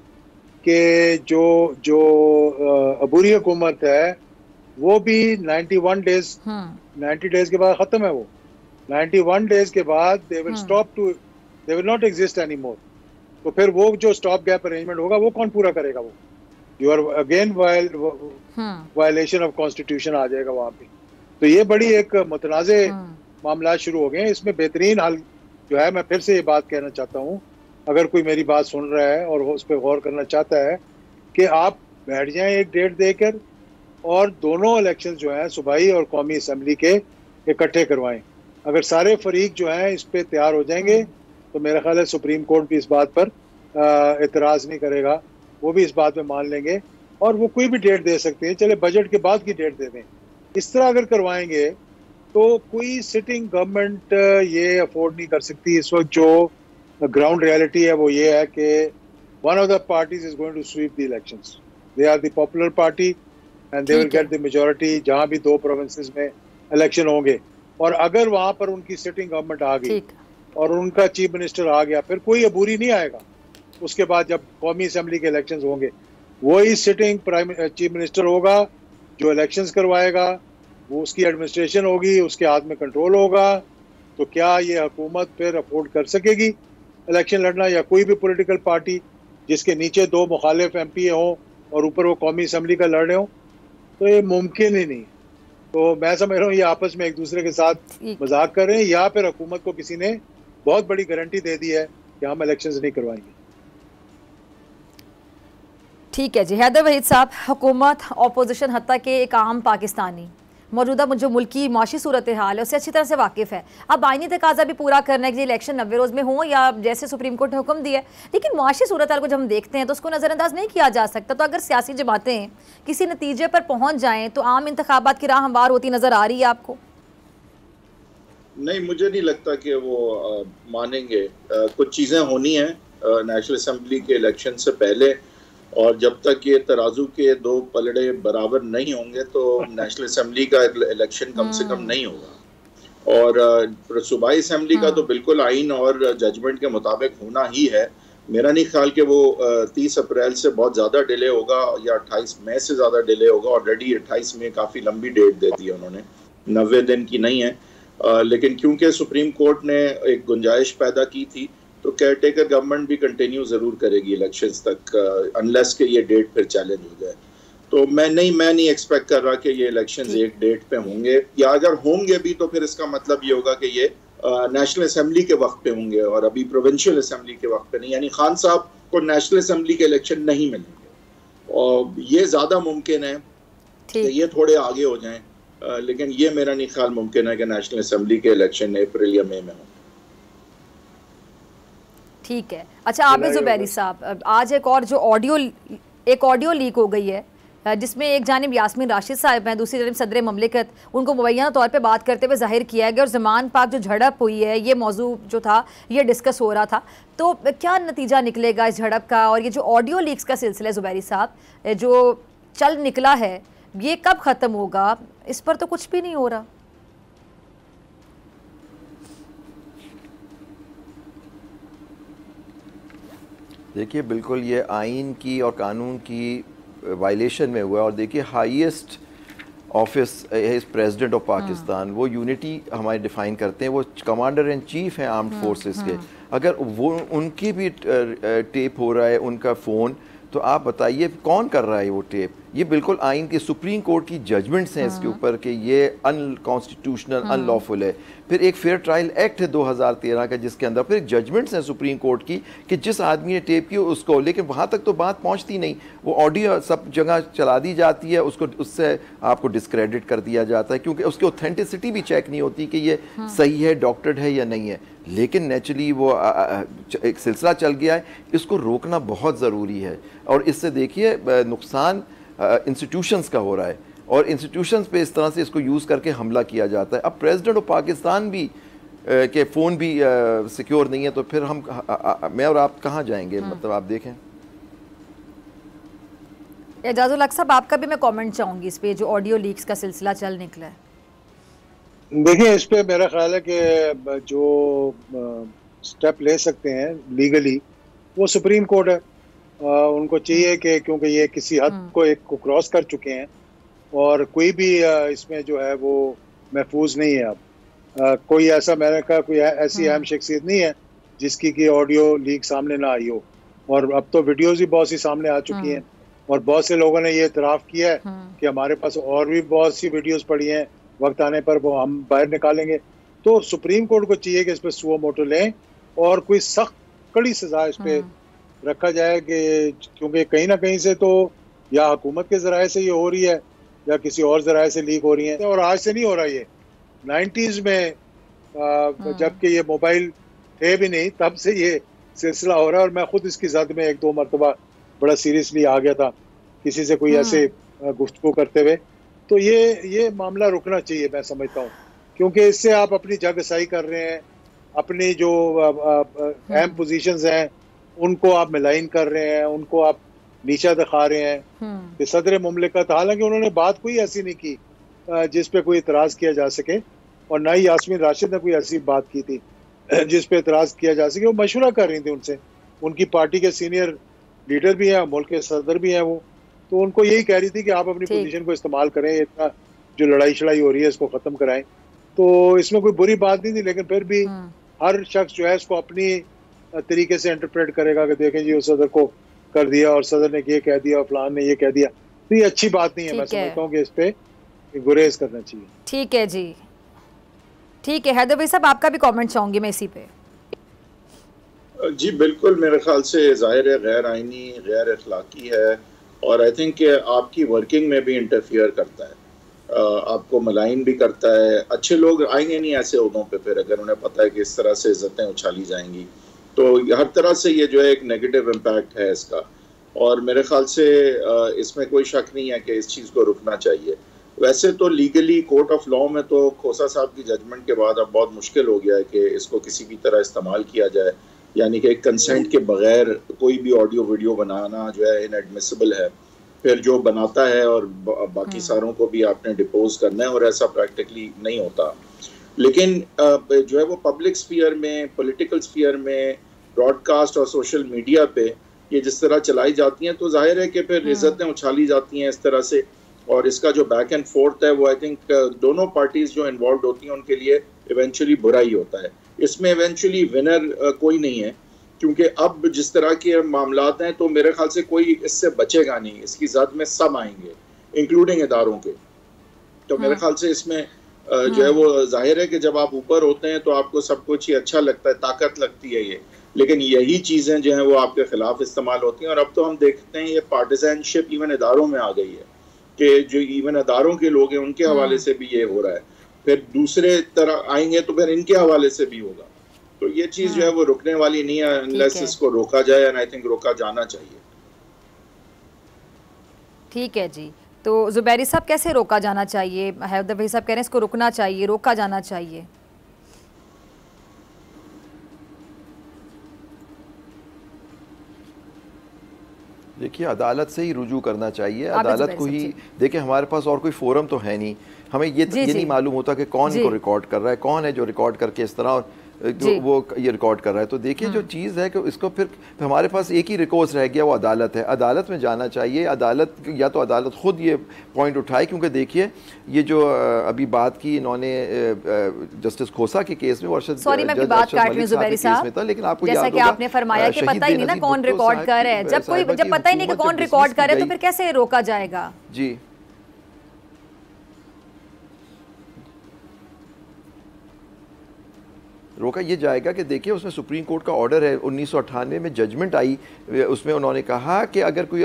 कि जो अबूरी हुकूमत है वो भी 90 डेज के बाद खत्म है। वो 91 डेज के बाद they will not exist any more. तो फिर वो जो स्टॉप गैप अरेंजमेंट होगा वो कौन पूरा करेगा? वो you are again violation of constitution आ जाएगा वहां पे। तो ये बड़ी एक मुतनाज़े मामला शुरू हो गए हैं। इसमें बेहतरीन हल जो है, मैं फिर से ये बात कहना चाहता हूँ, अगर कोई मेरी बात सुन रहा है और उस पर गौर करना चाहता है, कि आप बैठ जाएं एक डेट देकर और दोनों इलेक्शन जो हैं सूबाई और कौमी असम्बली के इकट्ठे करवाएं। अगर सारे फरीक जो हैं इस पे तैयार हो जाएंगे तो मेरा ख्याल है सुप्रीम कोर्ट भी इस बात पर एतराज़ नहीं करेगा, वो भी इस बात में मान लेंगे और वो कोई भी डेट दे सकते हैं, चले बजट के बाद की डेट दे दें। इस तरह अगर करवाएंगे तो कोई सिटिंग गवर्नमेंट ये अफोर्ड नहीं कर सकती। इस वक्त जो ग्राउंड रियलिटी है वो ये है कि one of the parties is going to sweep the elections. They are the popular party and they will get the majority जहां भी 2 प्रोविंसेस में इलेक्शन होंगे। और अगर वहां पर उनकी सिटिंग गवर्नमेंट आ गई और उनका चीफ मिनिस्टर आ गया, फिर कोई अबूरी नहीं आएगा। उसके बाद जब कौमी असम्बली के इलेक्शंस होंगे, वही सिटिंग चीफ मिनिस्टर होगा जो इलेक्शंस करवाएगा, वो उसकी एडमिनिस्ट्रेशन होगी, उसके हाथ में कंट्रोल होगा। तो क्या ये हुकूमत फिर अफोर्ड कर सकेगी इलेक्शन लड़ना, या कोई भी पॉलिटिकल पार्टी जिसके नीचे 2 मुखालिफ MP हों और ऊपर वो कौमी असम्बली का लड़ रहे हों? तो ये मुमकिन ही नहीं। तो मैं समझ रहा हूँ ये आपस में एक दूसरे के साथ मजाक कर रहे हैं, या फिर हुकूमत को किसी ने बहुत बड़ी गारंटी दे दी है कि हम इलेक्शंस नहीं करवाएंगे। ठीक है जी। हैदर वहीद साहब, हुकूमत, अपोजिशन, हत्ता के एक आम पाकिस्तानी मौजूदा जो मुल्क की माशी सूरत हाल है उससे अच्छी तरह से वाकिफ़ है। अब आइनी तकाजा भी पूरा करना है कि इलेक्शन 90 रोज़ में हो या जैसे सुप्रीम कोर्ट ने हुक्म दिया है, लेकिन माशी सूरत हाल को जब हम देखते हैं तो उसको नज़रअंदाज नहीं किया जा सकता। तो अगर सियासी जमातें किसी नतीजे पर पहुँच जाएँ तो आम इंतखाबात की राह हमवार होती नज़र आ रही है आपको? नहीं, मुझे नहीं लगता कि वो मानेंगे। कुछ चीज़ें होनी हैं नेशनल असम्बली के इलेक्शन से पहले, और जब तक ये तराजू के दो पलड़े बराबर नहीं होंगे तो नेशनल असेंबली का इलेक्शन कम से कम नहीं होगा। और सूबाई असेंबली का तो बिल्कुल आइन और जजमेंट के मुताबिक होना ही है। मेरा नहीं ख्याल कि वो 30 अप्रैल से बहुत ज़्यादा डिले होगा या 28 मई से ज़्यादा डिले होगा। ऑलरेडी 28 मई काफ़ी लंबी डेट दे दी है उन्होंने, 90 दिन की नहीं है। लेकिन क्योंकि सुप्रीम कोर्ट ने एक गुंजाइश पैदा की थी तो केयर टेकर गवर्नमेंट भी कंटिन्यू ज़रूर करेगी इलेक्शंस तक, अनलेस के ये डेट फिर चैलेंज हो जाए। तो मैं नहीं एक्सपेक्ट कर रहा कि ये इलेक्शंस एक डेट पे होंगे, या अगर होंगे भी तो फिर इसका मतलब ये होगा कि ये नेशनल असेंबली के वक्त पे होंगे और अभी प्रोविंशियल असेंबली के वक्त पे नहीं। यानी खान साहब को नेशनल असेंबली के इलेक्शन नहीं मिलेंगे और ये ज़्यादा मुमकिन है कि ये थोड़े आगे हो जाएं, लेकिन ये मेरा नहीं ख्याल मुमकिन है कि नेशनल असेंबली के इलेक्शन अप्रैल या मई में हों। ठीक है। अच्छा आबिद ज़ुबैरी साहब, आज एक ऑडियो लीक हो गई है जिसमें एक जानिब यास्मीन राशिद साहब हैं, दूसरी जानिब सदर ममलिकत, उनको मुबैना तौर पे बात करते हुए जाहिर किया गया और ज़मान पाक जो झड़प हुई है ये मौजू जो था ये डिस्कस हो रहा था। तो क्या नतीजा निकलेगा इस झड़प का? और ये जो ऑडियो लीक्स का सिलसिला ज़ुबैरी साहब जो चल निकला है ये कब ख़त्म होगा? इस पर तो कुछ भी नहीं हो रहा। देखिए बिल्कुल ये आइन की और कानून की वायलेशन में हुआ। और देखिए हाईएस्ट ऑफिस इस प्रेसिडेंट ऑफ पाकिस्तान, वो यूनिटी हमारे डिफाइन करते हैं, वो कमांडर इन चीफ हैं आर्म्ड फोर्सेस के। अगर वो उनकी भी टेप हो रहा है उनका फ़ोन, तो आप बताइए कौन कर रहा है वो टेप? ये बिल्कुल आइन की सुप्रीम कोर्ट की जजमेंट्स हैं इसके ऊपर कि ये अनकॉन्स्टिट्यूशनल अनलॉफुल है। फिर एक फेयर ट्रायल एक्ट है 2013 का जिसके अंदर फिर जजमेंट्स हैं सुप्रीम कोर्ट की कि जिस आदमी ने टेप की उसको, लेकिन वहाँ तक तो बात पहुँचती नहीं। वो ऑडियो सब जगह चला दी जाती है, उसको उससे आपको डिस्क्रेडिट कर दिया जाता है क्योंकि उसकी ऑथेंटिसिटी भी चेक नहीं होती कि ये सही है, डॉक्टर्ड है या नहीं है। लेकिन नेचुरली वो एक सिलसिला चल गया है, इसको रोकना बहुत ज़रूरी है। और इससे देखिए नुकसान इंस्टीट्यूशंस का हो रहा है और इंस्टीट्यूशंस पे इस तरह से इसको यूज़ करके हमला किया जाता है। अब प्रेसिडेंट ऑफ पाकिस्तान भी के फ़ोन भी सिक्योर नहीं है, तो फिर हम मैं और आप कहाँ जाएंगे? मतलब आप देखें। एजाजुल हक साहब आपका भी मैं कमेंट चाहूँगी इस पे जो ऑडियो लीक्स का सिलसिला चल निकला है। देखिए इस पे मेरा ख्याल है कि जो स्टेप ले सकते हैं लीगली वो सुप्रीम कोर्ट है। उनको चाहिए कि क्योंकि ये किसी हद को क्रॉस कर चुके हैं और कोई भी इसमें जो है वो महफूज नहीं है। अब कोई ऐसा मैंने कहा कोई ऐसी अहम शख्सियत नहीं है जिसकी की ऑडियो लीक सामने ना आई हो। और अब तो वीडियोस भी बहुत सी सामने आ चुकी हैं और बहुत से लोगों ने ये इतराफ़ किया है कि हमारे पास और भी बहुत सी वीडियोस पड़ी हैं, वक्त आने पर वो हम बाहर निकालेंगे। तो सुप्रीम कोर्ट को चाहिए कि इस पर सुओ मोटो लें और कोई सख्त कड़ी सजा इस पर रखा जाए कि क्योंकि कहीं ना कहीं से तो या हुकूमत के ज़राए से ये हो रही है या किसी और ज़राए से लीक हो रही है। और आज से नहीं हो रहा, ये 90s में जबकि ये मोबाइल थे भी नहीं तब से ये सिलसिला हो रहा है। और मैं खुद इसकी जद में 1-2 मरतबा बड़ा सीरियसली आ गया था किसी से कोई ऐसे गुफ्तगू करते हुए। तो ये मामला रुकना चाहिए मैं समझता हूँ, क्योंकि इससे आप अपनी जगहसाई कर रहे हैं, अपनी जो अहम पोजीशंस हैं उनको आप मिलाइन कर रहे हैं, उनको आप नीचा दिखा रहे हैं कि सदर मुमलिकत, हालांकि उन्होंने बात कोई ऐसी नहीं की जिस पे कोई इतराज़ किया जा सके और ना ही यास्मीन राशिद ने कोई ऐसी बात की थी जिस पे इतराज़ किया जा सके। वो मशवरा कर रही थी उनसे, उनकी पार्टी के सीनियर लीडर भी हैं, मुल्क के सदर भी हैं वो, तो उनको यही कह रही थी कि आप अपनी पोजीशन को इस्तेमाल करें, इतना जो लड़ाई शड़ाई हो रही है इसको ख़त्म कराएं। तो इसमें कोई बुरी बात नहीं थी, लेकिन फिर भी हर शख्स जो है इसको अपनी तरीके से इंटरप्रेट करेगा कि देखें जी उस सदर को कर दिया और सदर ने ये कह दिया और फलान ने ये कह दिया, तो ये अच्छी बात नहीं है। मैं समझता हूँ कि इस पे गुरेज करना चाहिए। ठीक है जी, ठीक है। हैदर भाई साहब आपका भी कमेंट चाहूंगी मैं इसी पे। जी बिल्कुल, मेरे ख्याल से जाहिर है गैर आइनी, गैर अखलाकी है और आई थिंक आपकी वर्किंग में भी इंटरफियर करता है, आपको मलाइन भी करता है। अच्छे लोग आएंगे नहीं ऐसे उहदों पे फिर अगर उन्हें पता है कि इस तरह से इज्जतें उछाली जाएंगी, तो हर तरह से ये जो है एक नेगेटिव इम्पैक्ट है इसका। और मेरे ख्याल से इसमें कोई शक नहीं है कि इस चीज़ को रुकना चाहिए। वैसे तो लीगली कोर्ट ऑफ लॉ में तो खोसा साहब की जजमेंट के बाद अब बहुत मुश्किल हो गया है कि इसको किसी भी तरह इस्तेमाल किया जाए। यानी कि कंसेंट के बगैर कोई भी ऑडियो वीडियो बनाना जो है इनएडमिसिबल है। फिर जो बनाता है और बाकी सारों को भी आपने डिपोज करना है, और ऐसा प्रैक्टिकली नहीं होता। लेकिन जो है वो पब्लिक स्फीयर में, पॉलिटिकल स्फीयर में, ब्रॉडकास्ट और सोशल मीडिया पे ये जिस तरह चलाई जाती हैं, तो जाहिर है कि फिर इज्जतें उछाली जाती हैं इस तरह से। और इसका जो बैक एंड फोर्थ है वो आई थिंक दोनों पार्टीज जो इन्वॉल्व होती हैं उनके लिए इवेंचुअली बुरा ही होता है। इसमें इवेंचुअली विनर कोई नहीं है, क्योंकि अब जिस तरह के मामलात हैं तो मेरे ख्याल से कोई इससे बचेगा नहीं, इसकी जद में सब आएंगे इंक्लूडिंग इदारों के। तो मेरे ख्याल से इसमें जो है वो जाहिर है कि जब आप ऊपर होते हैं तो आपको सब कुछ ही अच्छा लगता है, ताकत लगती है ये, लेकिन यही चीज़ें जो हैं वो आपके खिलाफ इस्तेमाल होती हैं। और अब तो हम देखते हैं ये पार्टिजनशिप इवन इदारों में आ गई है कि जो इवन इदारों के लोग हैं उनके हवाले से भी ये हो रहा है, फिर दूसरे तरह आएंगे तो फिर इनके हवाले से भी होगा। तो ये चीज़ जो है वो रुकने वाली नहीं है अनलेस इसको रोका जाए, एंड आई थिंक रोका जाना चाहिए। ठीक है जी, तो जुबैरी साहब कैसे रोका जाना चाहिए? हैदर भाई साहब कह रहे हैं इसको रुकना चाहिए, रोका जाना चाहिए। देखिए, अदालत से ही रुजू करना चाहिए, अदालत को ही। देखिए, हमारे पास और कोई फोरम तो है नहीं, हमें ये नहीं मालूम होता कि कौन इनको रिकॉर्ड कर रहा है, कौन है जो रिकॉर्ड करके इस तरह वो ये रिकॉर्ड कर रहा है। तो देखिए जो चीज़ है कि इसको फिर हमारे पास एक ही रिकोर्स रह गया, वो अदालत है। अदालत में जाना चाहिए, अदालत या तो अदालत खुद ये पॉइंट उठाए, क्योंकि देखिए ये जो अभी बात की इन्होंने जस्टिस खोसा के केस में, सॉरी मैं बात काट रही हूं जुबैरी साहब, लेकिन आपको जैसा कि आपने फरमाया कि पता ही नहीं ना कौन रिकॉर्ड कर रहा है, जब पता ही नहीं कि कौन रिकॉर्ड कर रहा है तो फिर कैसे रोका जाएगा? जी रोका ये जाएगा कि देखिए उसमें सुप्रीम कोर्ट का ऑर्डर है, 1998 में जजमेंट आई, उसमें उन्होंने कहा कि अगर कोई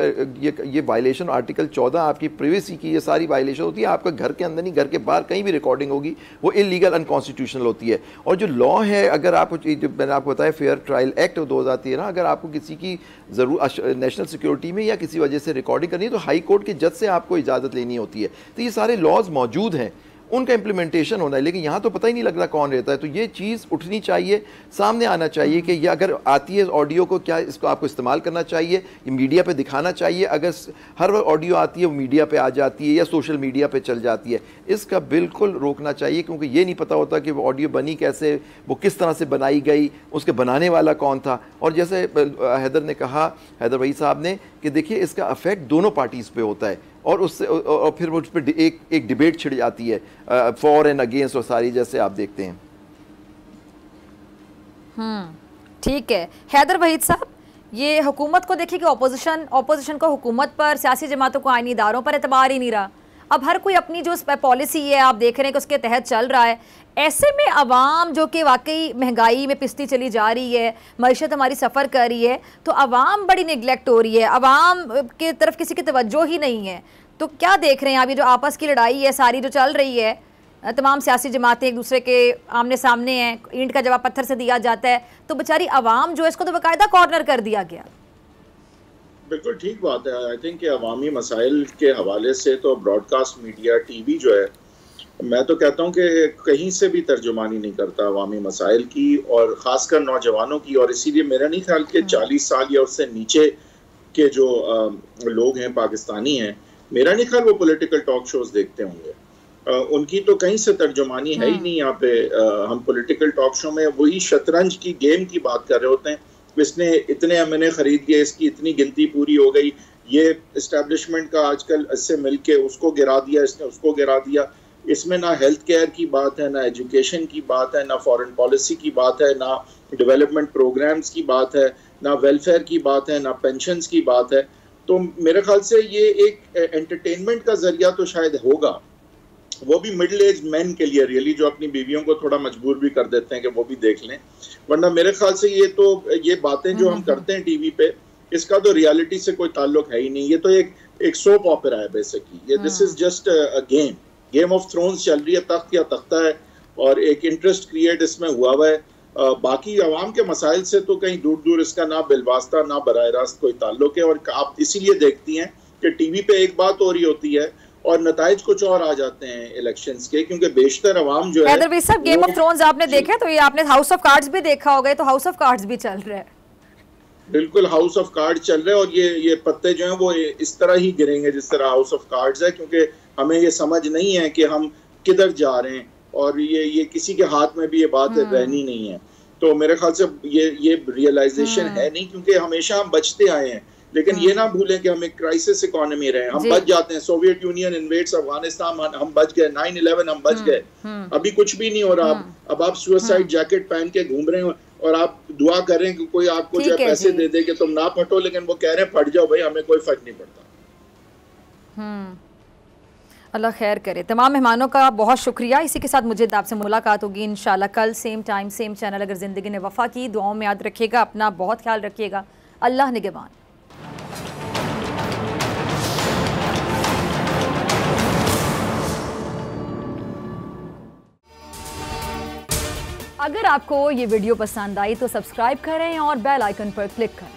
ये वायलेशन आर्टिकल 14 आपकी प्राइवेसी की ये सारी वायलेशन होती है, आपका घर के अंदर नहीं घर के बाहर कहीं भी रिकॉर्डिंग होगी वो इलीगल अनकॉन्स्टिट्यूशनल होती है। और जो लॉ है, अगर आप मैंने आपको बताया फेयर ट्रायल एक्ट 2013, अगर आपको किसी की ज़रूर नेशनल सिक्योरिटी में या किसी वजह से रिकॉर्डिंग करनी है तो हाई कोर्ट के जज से आपको इजाज़त लेनी होती है। तो ये सारे लॉज मौजूद हैं, उनका इम्प्लीमेंटेशन होना है, लेकिन यहाँ तो पता ही नहीं लग रहा कौन रहता है। तो ये चीज़ उठनी चाहिए, सामने आना चाहिए कि ये अगर आती है ऑडियो को, क्या इसको आपको इस्तेमाल करना चाहिए, ये मीडिया पे दिखाना चाहिए। अगर हर ऑडियो आती है वो मीडिया पे आ जाती है या सोशल मीडिया पे चल जाती है, इसका बिल्कुल रोकना चाहिए, क्योंकि ये नहीं पता होता कि वो ऑडियो बनी कैसे, वो किस तरह से बनाई गई, उसके बनाने वाला कौन था। और जैसे हैदर ने कहा, हैदर भाई साहब ने, कि देखिए इसका अफेक्ट दोनों पार्टीज़ पे होता है, और उससे और फिर उस पर एक डिबेट छिड़ जाती है फॉर एंड अगेंस्ट, और सारी जैसे आप देखते हैं। ठीक है हैदर वहीद साहब, ये हुकूमत को देखिए कि ऑपोजिशन को हुकूमत पर, सियासी जमातों को, आईनी इदारों पर एतबार ही नहीं रहा। अब हर कोई अपनी जो पॉलिसी है आप देख रहे हैं कि उसके तहत चल रहा है। ऐसे में अवाम जो कि वाकई महंगाई में पिसती चली जा रही है, मईशत हमारी सफ़र कर रही है, तो अवाम बड़ी निगलेक्ट हो रही है, अवाम की तरफ किसी की तवज्जो ही नहीं है। तो क्या देख रहे हैं आप, ये जो आपस की लड़ाई है सारी जो चल रही है, तमाम सियासी जमातें एक दूसरे के आमने सामने हैं, ईंट का जवाब पत्थर से दिया जाता है, तो बेचारी अवाम जो है इसको तो बाकायदा कॉर्नर कर दिया गया। बिल्कुल ठीक बात है। आई थिंक अवामी मसाइल के हवाले से तो ब्रॉडकास्ट मीडिया, टीवी जो है, मैं तो कहता हूँ कि कहीं से भी तर्जुमानी नहीं करता अवामी मसाइल की, और ख़ासकर नौजवानों की। और इसीलिए मेरा नहीं ख्याल कि 40 साल या उससे नीचे के जो लोग हैं, पाकिस्तानी हैं, मेरा नहीं ख्याल वो पॉलिटिकल टॉक शोज देखते होंगे। उनकी तो कहीं से तर्जुमानी है ही नहीं। यहाँ पे हम पॉलिटिकल टॉक शो में वही शतरंज की गेम की बात कर रहे होते हैं, इसने इतने मैंने खरीद लिया, इसकी इतनी गिनती पूरी हो गई, ये इस्टेब्लिशमेंट का आजकल इससे मिलके उसको गिरा दिया, इसने उसको गिरा दिया। इसमें ना हेल्थ केयर की बात है, ना एजुकेशन की बात है, ना फॉरेन पॉलिसी की बात है, ना डेवलपमेंट प्रोग्राम्स की बात है, ना वेलफेयर की बात है, ना पेंशन्स की बात है। तो मेरे ख्याल से ये एक एंटरटेनमेंट का जरिया तो शायद होगा, वो भी मिडिल एज मैन के लिए रियली, जो अपनी बीवियों को थोड़ा मजबूर भी कर देते हैं कि वो भी देख लें। वरना मेरे ख्याल से ये बातें जो हम करते हैं टीवी पे, इसका तो रियलिटी से कोई ताल्लुक है ही नहीं। ये तो एक सोप ऑपेरा है बेसिकली। ये this is just a game of thrones चल रही है, तख्त या तख्ता है, और एक इंटरेस्ट क्रिएट इसमें हुआ है। बाकी आवाम के मसाइल से तो कहीं दूर दूर इसका ना बिलवास्ता ना बराह रास्त कोई ताल्लुक है। और आप इसीलिए देखती हैं कि टीवी पे एक बात हो रही होती है और नताइज कुछ और आ जाते हैं इलेक्शंस के, क्योंकि बेशतर अवाम जो है। हैदर साहब, गेम ऑफ थ्रोन्स आपने देखा, तो ये आपने हाउस ऑफ कार्ड्स भी देखा होगा, तो हाउस ऑफ कार्ड्स भी चल रहा है। बिल्कुल हाउस ऑफ कार्ड चल रहे हैं, और ये पत्ते जो हैं वो इस तरह ही गिरेंगे जिस तरह हाउस ऑफ कार्ड्स है, क्योंकि हमें ये समझ नहीं है कि हम किधर जा रहे हैं, और ये किसी के हाथ में भी ये बात रहनी नहीं है। तो मेरे ख्याल से ये रियलाइजेशन है नहीं, क्योंकि हमेशा हम बचते आए हैं, लेकिन ये ना भूलें कि हम एक क्राइसिस इकोनॉमी रहे, हम बच जाते हैं। सोवियत यूनियन इन्वेड्स अफगानिस्तान, हम बच गए। 9/11 हम बच गए, अभी कुछ भी नहीं हो रहा। अब आप सुसाइड जैकेट पहन के घूम रहे हो, और आप दुआ कर रहे हैं कि कोई आपको जो है पैसे दे दे कि तुम ना फटो, लेकिन वो कह रहे हैं फट जाओ भाई, हमें कोई फर्क नहीं पड़ता। अल्लाह खैर करे। तमाम मेहमानों का बहुत शुक्रिया। इसी के साथ मुझे आपसे मुलाकात होगी इंशाल्लाह कल, सेम टाइम सेम चैनल। अगर ज़िंदगी ने वफ़ा की, दुआओं में याद रखिएगा, अपना बहुत ख्याल रखिएगा। अल्लाह निगहबान। अगर आपको ये वीडियो पसंद आई तो सब्सक्राइब करें और बेल आइकन पर क्लिक करें।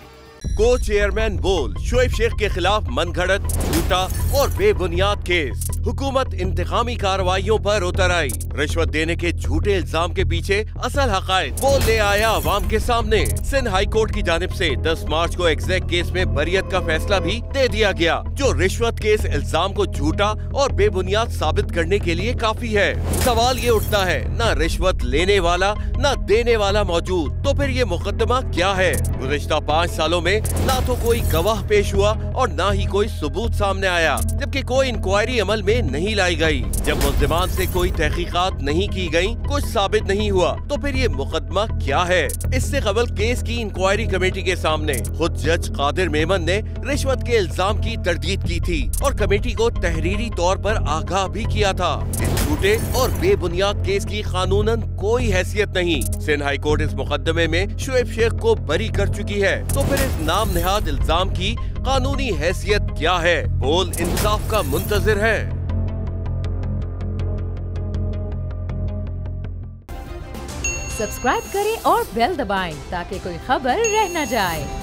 को चेयरमैन बोल, शोएब शेख के खिलाफ मनगढ़ंत, झूठा और बेबुनियाद केस। हुकूमत इंतकामी कार्रवाइयों पर उतर आई। रिश्वत देने के झूठे इल्जाम के पीछे असल हकायक वो ले आया अवाम के सामने। सिंध हाई कोर्ट की जानिब से 10 मार्च को एग्जैक्ट केस में बरियत का फैसला भी दे दिया गया, जो रिश्वत केस इल्जाम को झूठा और बेबुनियाद साबित करने के लिए काफी है। सवाल ये उठता है, न रिश्वत लेने वाला न देने वाला मौजूद, तो फिर ये मुकदमा क्या है? गुज़िश्ता 5 सालों में ना तो कोई गवाह पेश हुआ और ना ही कोई सबूत सामने आया, जबकि कोई इंक्वायरी अमल में नहीं लाई गई। जब मुल्जिमान से कोई तहकीकात नहीं की गई, कुछ साबित नहीं हुआ, तो फिर ये मुकदमा क्या है? इससे कबल केस की इंक्वायरी कमेटी के सामने खुद जज कादिर मेमन ने रिश्वत के इल्जाम की तरदीद की थी और कमेटी को तहरीरी तौर पर आगाह भी किया था। इस झूठे और बेबुनियाद केस की कानूनन कोई हैसियत नहीं। सिंध हाई कोर्ट इस मुकदमे में शोएब शेख को बरी कर चुकी है, तो फिर इस नाम नेहाद इल्जाम की कानूनी हैसियत क्या है? बोल इंसाफ का मुंतजिर है। सब्सक्राइब करें और बेल दबाएं ताकि कोई खबर रह न जाए।